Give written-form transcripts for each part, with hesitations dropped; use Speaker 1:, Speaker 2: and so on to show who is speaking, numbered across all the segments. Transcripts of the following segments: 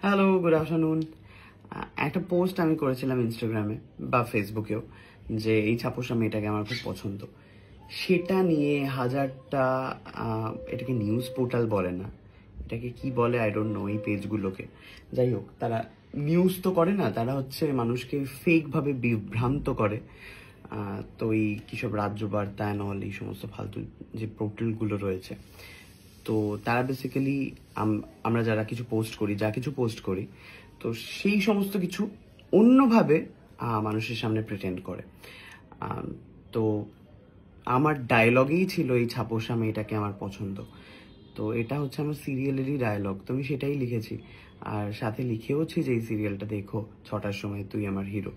Speaker 1: Hello, good afternoon. একটা post আমি করেছিলাম ইনস্টাগ্রামে বা ফেসবুকেও যে এই ছাপোষা মেয়েটাকে আমার খুব পছন্দ। সেটা নিয়ে হাজারটা এটাকে নিউজ পোর্টাল বলে না, এটাকে কি বলে আই ডোন্ট নো, এই পেজগুলোকে। যাই হোক, তারা নিউজ তো করে না, তারা হচ্ছে মানুষকে ফেকভাবে বিভ্রান্ত করে। তো এই কিসব রাজ্য বার্তা অল এই সমস্ত ফালতু যে পোর্টালগুলো রয়েছে, তো তারা বেসিক্যালি আমরা যারা কিছু পোস্ট করি তো সেই সমস্ত কিছু অন্যভাবে মানুষের সামনে প্রেটেন্ড করে। তো আমার ডায়লগেই ছিল এই ছাপোষা মেয়েটাকে আমার পছন্দ। তো এটা হচ্ছে আমার সিরিয়ালেরই ডায়লগ, তো আমি সেটাই লিখেছি। আর সাথে লিখেওছি যে এই সিরিয়ালটা দেখো 6টার সময়, তুই আমার হিরো।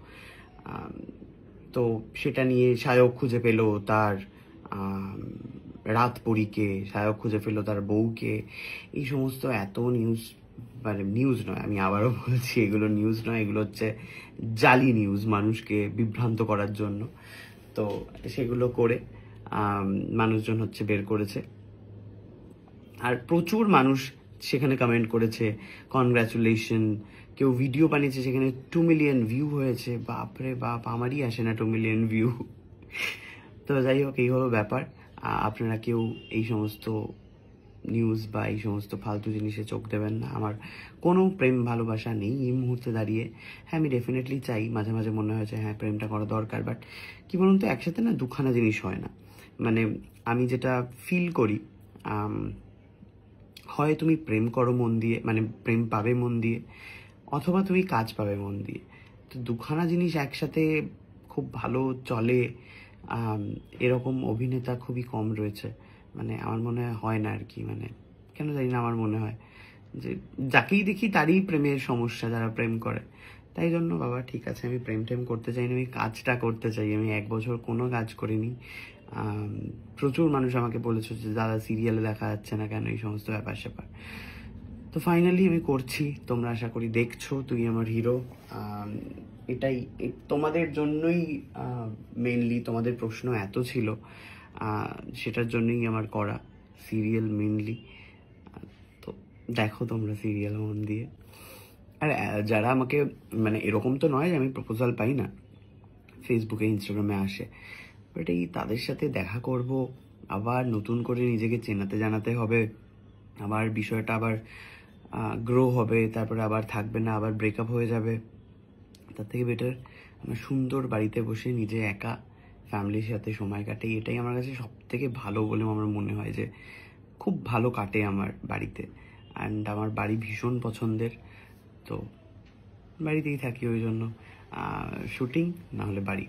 Speaker 1: তো সেটা নিয়ে সায়ক খুঁজে পেল তার রাত পরীকে, সায়ক খুঁজে পেল তার বউকে, এই সমস্ত এত নিউজ, মানে নিউজ নয়, আমি আবারও বলছি, এগুলো নিউজ নয়, এগুলো হচ্ছে জালি নিউজ মানুষকে বিভ্রান্ত করার জন্য। তো সেগুলো করে মানুষজন হচ্ছে বের করেছে। আর প্রচুর মানুষ সেখানে কমেন্ট করেছে, কনগ্রাচুলেশন। কেউ ভিডিও বানিয়েছে সেখানে 2 মিলিয়ন ভিউ হয়েছে। বাপরে বাপ, আমারই আসে না 2 মিলিয়ন ভিউ। তো যাই হোক, এই হলো ব্যাপার। আপনারা কেউ এই সমস্ত নিউজ বা এই সমস্ত ফালতু জিনিসে চোখ দেবেন না। আমার কোনো প্রেম ভালোবাসা নেই এই মুহূর্তে দাঁড়িয়ে। হ্যাঁ, আমি ডেফিনেটলি চাই, মাঝে মাঝে মনে হয়েছে হ্যাঁ প্রেমটা করা দরকার, বাট কি বলুন তো, একসাথে না দুখানা জিনিস হয় না। মানে আমি যেটা ফিল করি, হয় তুমি প্রেম করো মন দিয়ে, মানে প্রেম পাবে মন দিয়ে, অথবা তুমি কাজ পাবে মন দিয়ে। তো দুখানা জিনিস একসাথে খুব ভালো চলে এরকম অভিনেতা খুবই কম রয়েছে। মানে আমার মনে হয় না আর কি, মানে কেন জানি না, আমার মনে হয় যে যাকেই দেখি তারই প্রেমের সমস্যা, যারা প্রেম করে। তাই জন্য বাবা ঠিক আছে, আমি প্রেম টেম করতে চাই না, আমি কাজটা করতে চাই। আমি 1 বছর কোনো কাজ করিনি। প্রচুর মানুষ আমাকে বলেছে যে দাদা সিরিয়ালে দেখা যাচ্ছে না কেন, এই সমস্ত ব্যাপার স্যাপার। তো ফাইনালি আমি করছি, তোমরা আশা করি দেখছো তুই আমার হিরো। এটাই তোমাদের জন্যই, মেনলি তোমাদের প্রশ্ন এত ছিল, সেটার জন্যই আমার করা সিরিয়াল মেনলি। তো দেখো তোমরা সিরিয়াল মন দিয়ে। আর যারা আমাকে, মানে এরকম তো নয় যে আমি প্রপোজাল পাই না, ফেসবুকে ইনস্টাগ্রামে আসে, বাট এই তাদের সাথে দেখা করব, আবার নতুন করে নিজেকে চেনাতে জানাতে হবে, আবার বিষয়টা আবার গ্রো হবে, তারপরে আবার থাকবে না, আবার ব্রেকআপ হয়ে যাবে। তার থেকে বেটার আমার সুন্দর বাড়িতে বসে নিজে একা ফ্যামিলির সাথে সময় কাটাই, এটাই আমার কাছে সব থেকে ভালো বলে আমার মনে হয়, যে খুব ভালো কাটে আমার বাড়িতে। অ্যান্ড আমার বাড়ি ভীষণ পছন্দের, তো বাড়িতেই থাকি, ওই জন্য শুটিং না হলে বাড়ি।